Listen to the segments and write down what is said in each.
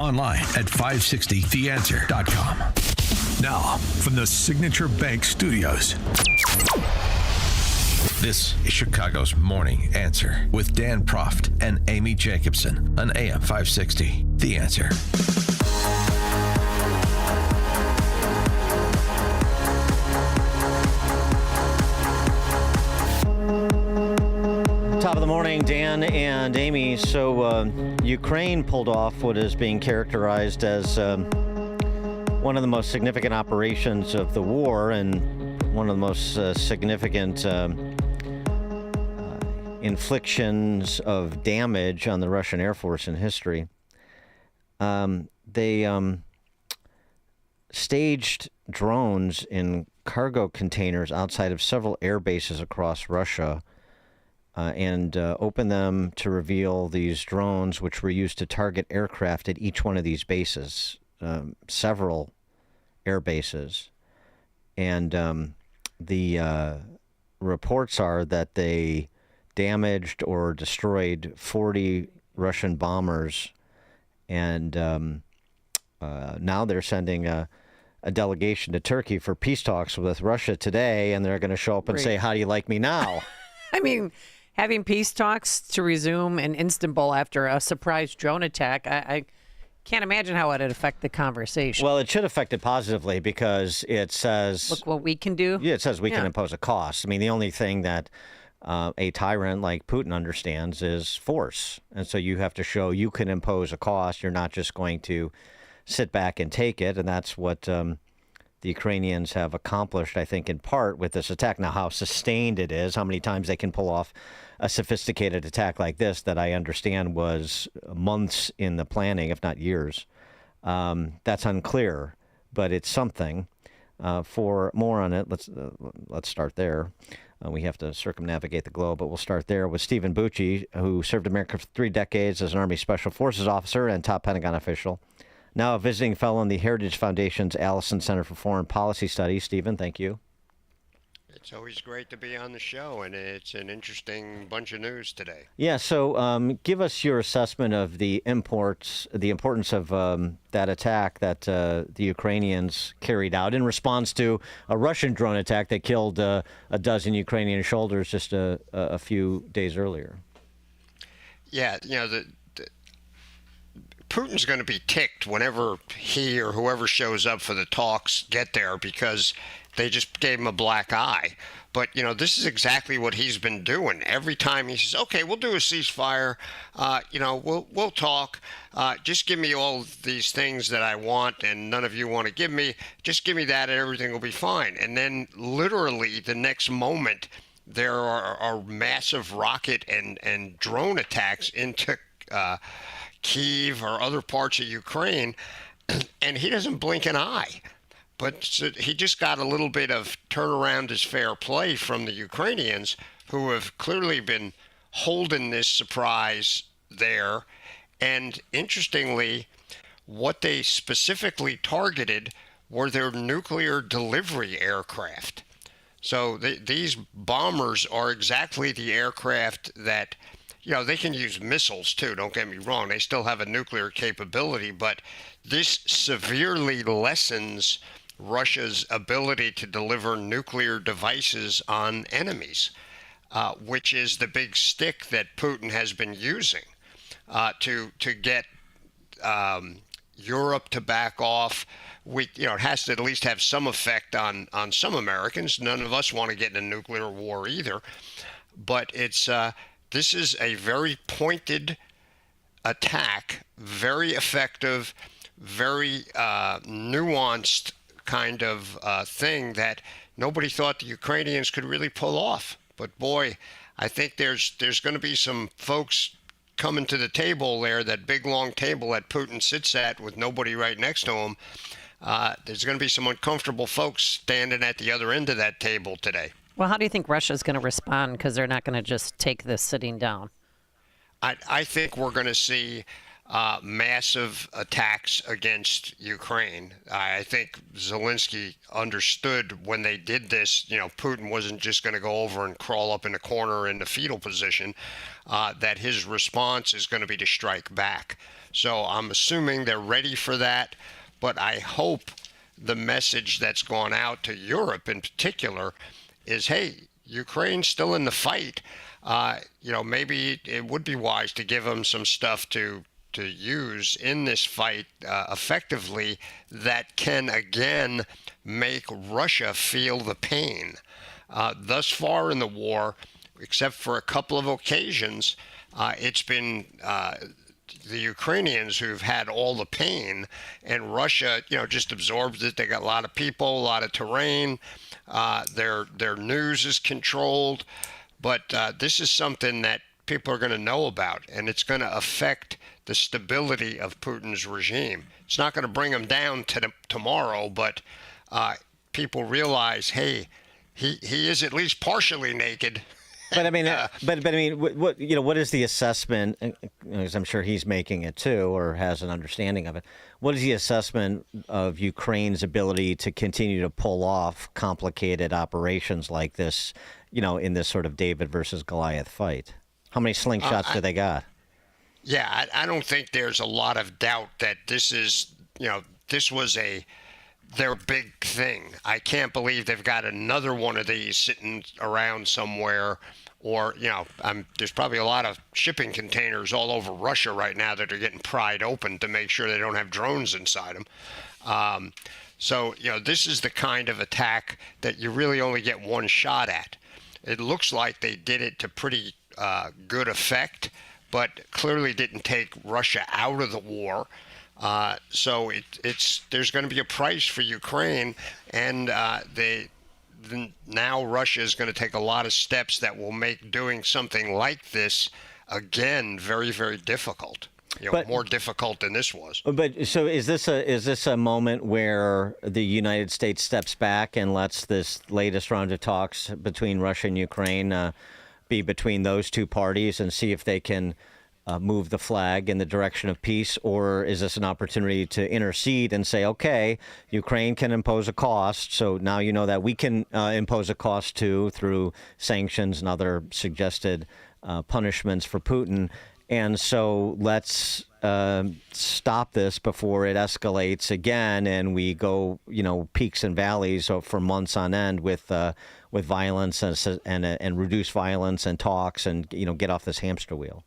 Online at 560theanswer.com. Now, from the Signature Bank Studios. This is Chicago's Morning Answer with Dan Proft and Amy Jacobson on AM 560. The Answer. Top of the morning, Dan and Amy. So Ukraine pulled off what is being characterized as one of the most significant operations of the war and one of the most significant inflictions of damage on the Russian Air Force in history. They staged drones in cargo containers outside of several air bases across Russia and opened them to reveal these drones, which were used to target aircraft at each one of these bases, several air bases. And the reports are that they damaged or destroyed 40 Russian bombers, and now they're sending a delegation to Turkey for peace talks with Russia today, and they're going to show up and say, "How do you like me now?" I mean, having peace talks to resume in Istanbul after a surprise drone attack, I can't imagine how it would affect the conversation. Well, it should affect it positively because it says, look what we can do. Yeah, it says we can impose a cost. I mean, the only thing that a tyrant like Putin understands is force. And so you have to show you can impose a cost. You're not just going to sit back and take it. And that's what the Ukrainians have accomplished, I think, in part with this attack. Now, how sustained it is, how many times they can pull off a sophisticated attack like this that I understand was months in the planning, if not years, that's unclear. But it's something. For more on it, let's start there. We have to circumnavigate the globe, but we'll start there with Stephen Bucci, who served America for 3 decades as an Army Special Forces officer and top Pentagon official. Now a visiting fellow in the Heritage Foundation's Allison Center for Foreign Policy Studies. Stephen, thank you. It's always great to be on the show, and it's an interesting bunch of news today. Yeah, so give us your assessment of the importance of that attack that the Ukrainians carried out in response to a Russian drone attack that killed a dozen Ukrainian soldiers just a few days earlier. Yeah, you know, Putin's going to be ticked whenever he or whoever shows up for the talks get there because they just gave him a black eye. But, you know, this is exactly what he's been doing. Every time he says, okay, we'll do a ceasefire, we'll talk. Just give me all these things that I want and none of you want to give me. Just give me that and everything will be fine. And then literally the next moment, there are massive rocket and drone attacks into Kyiv or other parts of Ukraine, and he doesn't blink an eye. But he just got a little bit of turnaround as fair play from the Ukrainians, who have clearly been holding this surprise there. And interestingly, what they specifically targeted were their nuclear delivery aircraft. So these bombers are exactly the aircraft that, you know, they can use missiles too, don't get me wrong. They still have a nuclear capability, but this severely lessens Russia's ability to deliver nuclear devices on enemies, which is the big stick that Putin has been using to get Europe to back off. It has to at least have some effect on some Americans. None of us want to get in a nuclear war either, but this is a very pointed attack, very effective, very nuanced kind of thing that nobody thought the Ukrainians could really pull off. But boy, I think there's going to be some folks coming to the table there, that big long table that Putin sits at with nobody right next to him. There's going to be some uncomfortable folks standing at the other end of that table today. Well, how do you think Russia's going to respond? Because they're not going to just take this sitting down. I think we're going to see massive attacks against Ukraine. I think Zelensky understood when they did this, Putin wasn't just going to go over and crawl up in a corner in the fetal position, that his response is going to be to strike back. So I'm assuming they're ready for that. But I hope the message that's gone out to Europe in particular is, hey, Ukraine's still in the fight. Maybe it would be wise to give them some stuff to use in this fight effectively that can again make Russia feel the pain. Thus far in the war, except for a couple of occasions, it's been the Ukrainians who've had all the pain, and Russia, just absorbs it. They got a lot of people, a lot of terrain. Their news is controlled, but this is something that people are going to know about, and it's going to affect the stability of Putin's regime. It's not going to bring him down to tomorrow, but people realize, hey, he is at least partially naked. But I mean, what is the assessment? Because I'm sure he's making it too, or has an understanding of it. What is the assessment of Ukraine's ability to continue to pull off complicated operations like this? In this sort of David versus Goliath fight. How many slingshots do they got? Yeah, I don't think there's a lot of doubt that this is, this was their big thing. I can't believe they've got another one of these sitting around somewhere, or there's probably a lot of shipping containers all over Russia right now that are getting pried open to make sure they don't have drones inside them. So this is the kind of attack that you really only get one shot at. It looks like they did it to pretty good effect, but clearly didn't take Russia out of the war. So there's going to be a price for Ukraine, and now Russia is going to take a lot of steps that will make doing something like this again very, very difficult. More difficult than this was. But so is this a moment where the United States steps back and lets this latest round of talks between Russia and Ukraine be between those two parties and see if they can move the flag in the direction of peace? Or is this an opportunity to intercede and say, okay, Ukraine can impose a cost, so now you know that we can impose a cost too through sanctions and other suggested punishments for Putin. And so let's stop this before it escalates again, and we go, peaks and valleys for months on end with violence and reduce violence and talks, and get off this hamster wheel.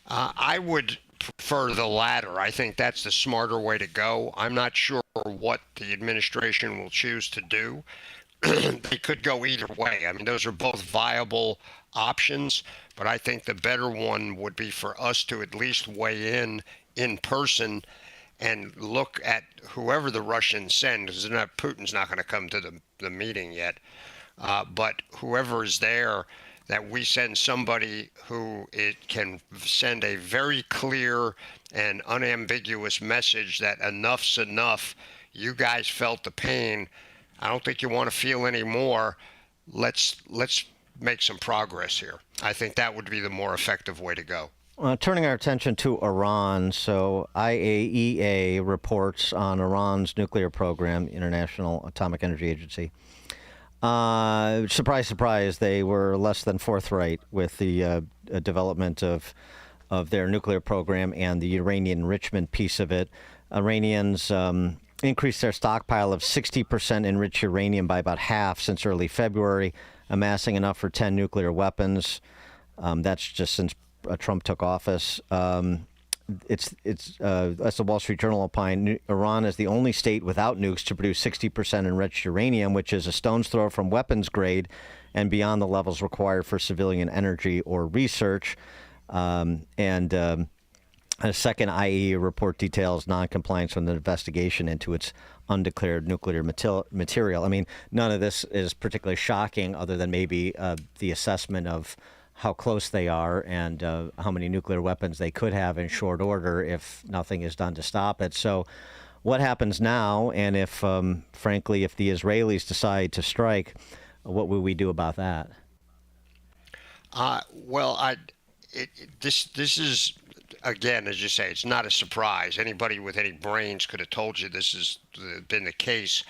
I would prefer the latter. I think that's the smarter way to go. I'm not sure what the administration will choose to do. They could go either way. I mean, those are both viable options, but I think the better one would be for us to at least weigh in person and look at whoever the Russians send, because Putin's not going to come to the meeting yet, but whoever is there, that we send somebody who it can send a very clear and unambiguous message that enough's enough. You guys felt the pain. I don't think you want to feel any more. Let's make some progress here. I think that would be the more effective way to go. Turning our attention to Iran, so IAEA reports on Iran's nuclear program, International Atomic Energy Agency. Surprise, surprise, they were less than forthright with the development of their nuclear program and the uranium enrichment piece of it. Iranians increased their stockpile of 60% enriched uranium by about half since early February, amassing enough for 10 nuclear weapons. That's just since Trump took office. It's as the Wall Street Journal opined, Iran is the only state without nukes to produce 60% enriched uranium, which is a stone's throw from weapons grade and beyond the levels required for civilian energy or research. A second IAEA report details noncompliance from the investigation into its undeclared nuclear material. I mean, none of this is particularly shocking, other than maybe the assessment of how close they are and how many nuclear weapons they could have in short order if nothing is done to stop it. So what happens now? And if, frankly, if the Israelis decide to strike, what will we do about that? This is, again, as you say, it's not a surprise. Anybody with any brains could have told you this has been the case.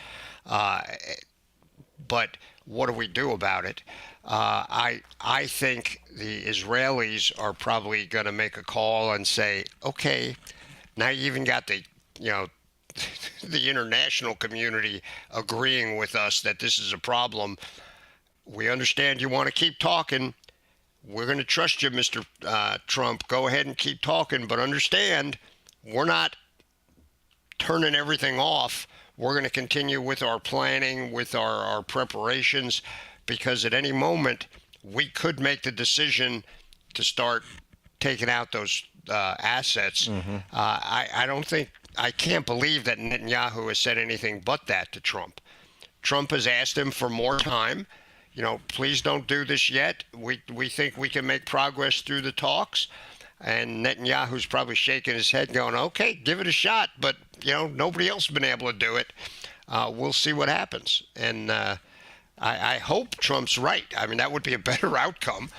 But what do we do about it? I think the Israelis are probably going to make a call and say, okay, Now you even got the, the international community agreeing with us that this is a problem. We understand you want to keep talking. We're going to trust you, Mr. Trump. Go ahead and keep talking, but understand we're not turning everything off. We're going to continue with our planning, with our preparations, because at any moment we could make the decision to start taking out those assets. I can't believe that Netanyahu has said anything but that to Trump. Trump has asked him for more time. Please don't do this yet. We think we can make progress through the talks. And Netanyahu's probably shaking his head going, okay, give it a shot. But, nobody else has been able to do it. We'll see what happens. And I hope Trump's right. I mean, that would be a better outcome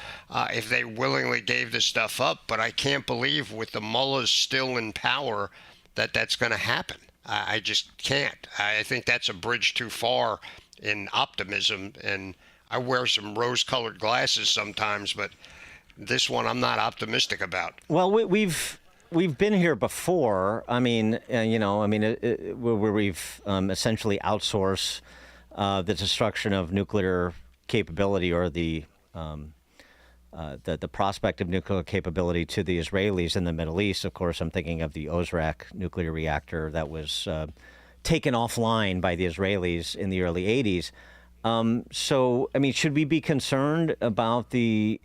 if they willingly gave this stuff up. But I can't believe with the mullahs still in power that that's going to happen. I just can't. I think that's a bridge too far in optimism. And I wear some rose-colored glasses sometimes, but this one I'm not optimistic about. Well, we've been here before. I mean, where we've essentially outsourced the destruction of nuclear capability or the prospect of nuclear capability to the Israelis in the Middle East. Of course, I'm thinking of the Ozrak nuclear reactor that was taken offline by the Israelis in the early 80s. So, I mean, should we be concerned about the,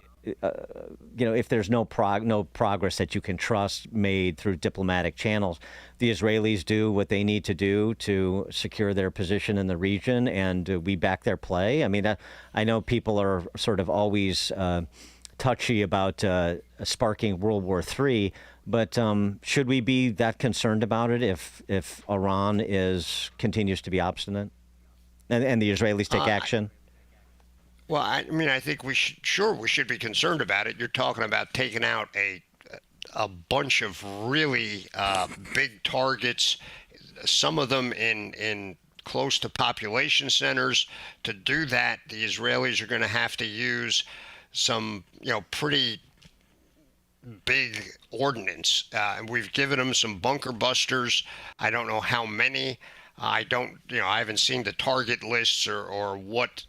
if there's no progress that you can trust made through diplomatic channels? The Israelis do what they need to do to secure their position in the region, and we back their play. I mean, I know people are sort of always touchy about sparking World War III, but should we be that concerned about it if Iran continues to be obstinate? And the Israelis take action? Well, I think we should be concerned about it. You're talking about taking out a bunch of really big targets, some of them in close to population centers. To do that, the Israelis are going to have to use some, pretty big ordnance. We've given them some bunker busters. I don't know how many. I haven't seen the target lists or what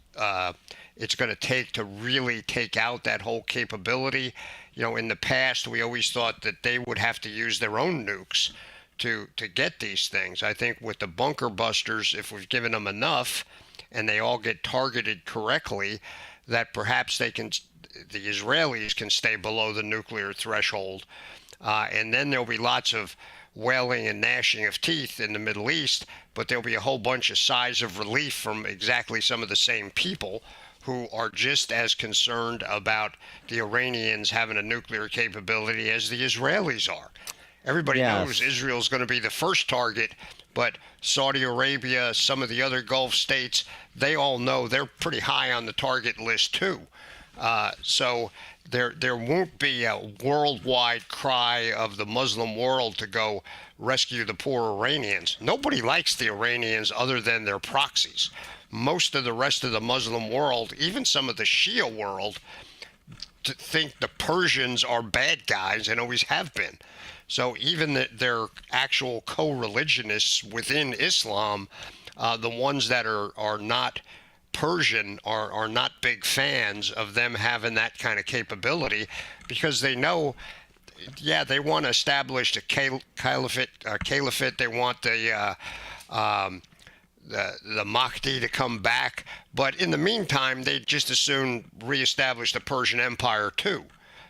it's going to take to really take out that whole capability. In the past, we always thought that they would have to use their own nukes to get these things. I think with the bunker busters, if we've given them enough and they all get targeted correctly, that perhaps the Israelis can stay below the nuclear threshold. And then there'll be lots of wailing and gnashing of teeth in the Middle East, but there'll be a whole bunch of sighs of relief from exactly some of the same people who are just as concerned about the Iranians having a nuclear capability as the Israelis are. Everybody knows Israel's going to be the first target, but Saudi Arabia, some of the other Gulf states, they all know they're pretty high on the target list too. So there won't be a worldwide cry of the Muslim world to go rescue the poor Iranians. Nobody likes the Iranians other than their proxies. Most of the rest of the Muslim world, even some of the Shia world, think the Persians are bad guys and always have been. So even their actual co-religionists within Islam, the ones that are not Persian are not big fans of them having that kind of capability, because they know, they want to establish a caliphate. They want the Mahdi to come back, but in the meantime, they just as soon reestablish the Persian Empire too.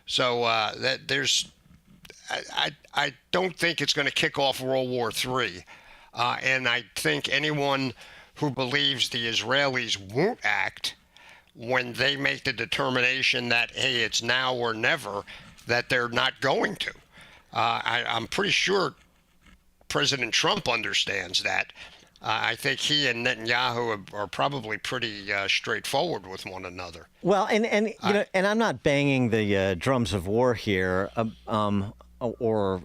So I don't think it's going to kick off World War III, and I think anyone who believes the Israelis won't act when they make the determination that, hey, it's now or never, that they're not going to. I'm pretty sure President Trump understands that. I think he and Netanyahu are probably pretty straightforward with one another. Well, and I'm not banging the drums of war here, or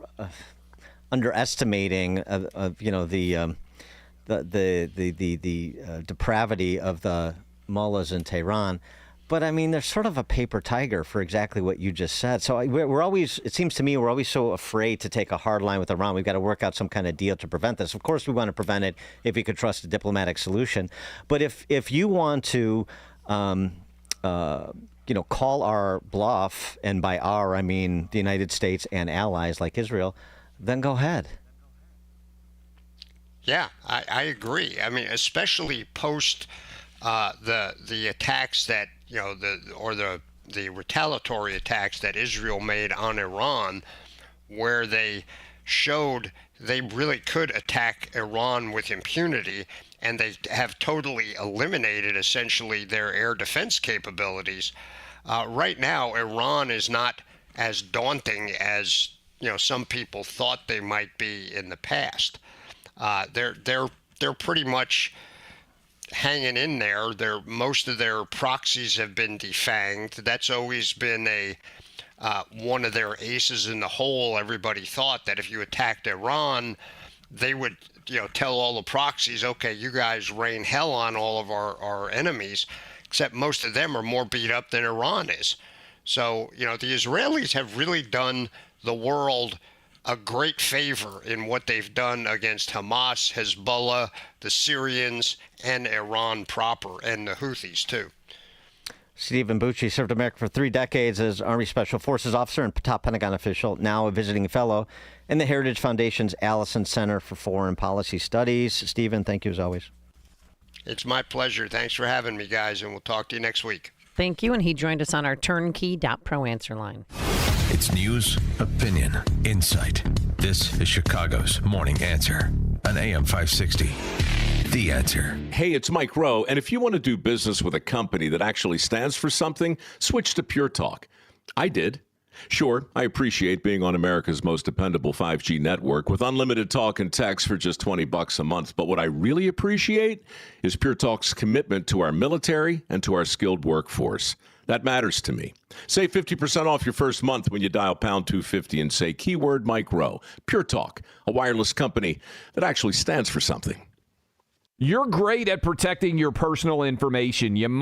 underestimating the depravity of the mullahs in Tehran, But I mean, they're sort of a paper tiger for exactly what you just said. So we're always, it seems to me, we're always so afraid to take a hard line with Iran. We've got to work out some kind of deal to prevent this. Of course, we want to prevent it if we could trust a diplomatic solution. But if you want to, call our bluff, and by our, I mean the United States and allies like Israel, then go ahead. Yeah, I agree. I mean, especially post the attacks that the retaliatory attacks that Israel made on Iran, where they showed they really could attack Iran with impunity, and they have totally eliminated essentially their air defense capabilities. Right now, Iran is not as daunting as some people thought they might be in the past. They're pretty much hanging in there. Most of their proxies have been defanged. That's always been one of their aces in the hole. Everybody thought that if you attacked Iran, they would tell all the proxies, okay, you guys rain hell on all of our enemies, except most of them are more beat up than Iran is. So the Israelis have really done the world a great favor in what they've done against Hamas, Hezbollah, the Syrians, and Iran proper, and the Houthis too. Stephen Bucci served America for 3 decades as Army Special Forces officer and top Pentagon official, now a visiting fellow in the Heritage Foundation's Allison Center for Foreign Policy Studies. Stephen, thank you as always. It's my pleasure. Thanks for having me, guys, and we'll talk to you next week. Thank you, and he joined us on our turnkey.pro answer line. It's news, opinion, insight. This is Chicago's Morning Answer on AM 560. The Answer. Hey, it's Mike Rowe, and if you want to do business with a company that actually stands for something, switch to Pure Talk. I did. Sure, I appreciate being on America's most dependable 5G network with unlimited talk and text for just $20 a month. But what I really appreciate is Pure Talk's commitment to our military and to our skilled workforce. That matters to me. Save 50% off your first month when you dial pound 250 and say keyword Mike Rowe. Pure Talk, a wireless company that actually stands for something. You're great at protecting your personal information. You might